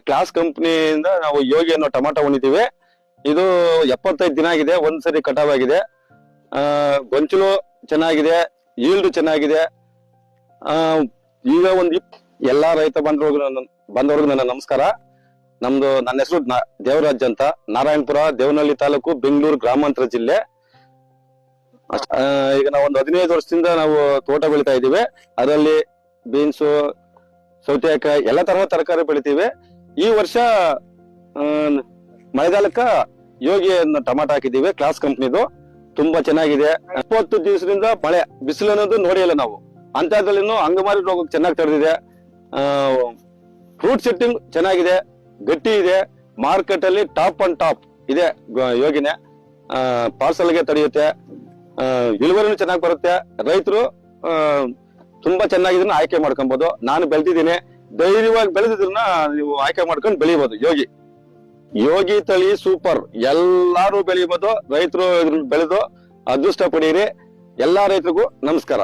Class ಕಂಪನಿಯಿಂದ ನಾವು ಯೋಗಿ ಅನ್ನೋ ಟೊಮಾಟೊ ಉಣಿತೀವಿ. ಇದು 75 ದಿನ ಆಗಿದೆ, ಒಂದ್ಸರಿ ಕಟಾವ್ ಆಗಿದೆ. ಗೊಂಚಲು ಚೆನ್ನಾಗಿದೆ, ಈಲ್ಡ್ ಚೆನ್ನಾಗಿದೆ. ಈಗ ಎಲ್ಲಾ ರೈತ ಬಂದವ್ರಿಗೆ ನನ್ನ ನಮಸ್ಕಾರ. ನನ್ನ ಹೆಸರು ದೇವರಾಜ್ ಅಂತ, ನಾರಾಯಣಪುರ, ದೇವನಹಳ್ಳಿ ತಾಲೂಕು, ಬೆಂಗಳೂರು ಗ್ರಾಮಾಂತರ ಜಿಲ್ಲೆ. ಈಗ ನಾವು 15 ವರ್ಷದಿಂದ ನಾವು ತೋಟ ಬೆಳಿತಾ ಇದೀವಿ. ಅದರಲ್ಲಿ ಬೀನ್ಸು, ಸೌತೆಕಾಯಿ ಎಲ್ಲ ತರಹದ ತರಕಾರಿ ಬೆಳಿತೀವಿ. ಈ ವರ್ಷ ಮಳೆಗಾಲಕ್ಕ ಯೋಗಿ ಟೊಮಾಟೊ ಹಾಕಿದೀವಿ, ಕ್ಲಾಸ್ ಕಂಪ್ನಿದು. ತುಂಬಾ ಚೆನ್ನಾಗಿದೆ. 20 ದಿವಸದಿಂದ ಮಳೆ ಬಿಸಿಲು ಅನ್ನೋದು ನೋಡಿಲ್ಲ ನಾವು. ಅಂತದ್ರಲ್ಲಿನೂ ಅಂಗಮಾರಿ ರೋಗ ಚೆನ್ನಾಗಿ ತಡೆದಿದೆ. ಫ್ರೂಟ್ ಸೆಟ್ಟಿಂಗ್ ಚೆನ್ನಾಗಿದೆ, ಗಟ್ಟಿ ಇದೆ. ಮಾರ್ಕೆಟ್ ಅಲ್ಲಿ ಟಾಪ್ ಅಂಡ್ ಟಾಪ್ ಇದೆ ಯೋಗಿನೇ. ಪಾರ್ಸಲ್ಗೆ ತಡೆಯುತ್ತೆ, ಇಳುವರಿನೂ ಚೆನ್ನಾಗಿ ಬರುತ್ತೆ. ರೈತರು ತುಂಬಾ ಚೆನ್ನಾಗಿದ್ದನ್ನ ಆಯ್ಕೆ ಮಾಡ್ಕೊಬಹುದು. ನಾನು ಬೆಳೆದಿದ್ದೀನಿ, ಧೈರ್ಯವಾಗಿ ಬೆಳೆದಿದ್ದನ್ನ ನೀವು ಆಯ್ಕೆ ಮಾಡ್ಕೊಂಡು ಬೆಳಿಬಹುದು. ಯೋಗಿ ತಳಿ ಸೂಪರ್, ಎಲ್ಲಾರು ಬೆಳಿಬಹುದು. ರೈತರು ಬೆಳೆದು ಅದೃಷ್ಟ ಪಡೀರಿ. ಎಲ್ಲಾ ರೈತರಿಗೂ ನಮಸ್ಕಾರ.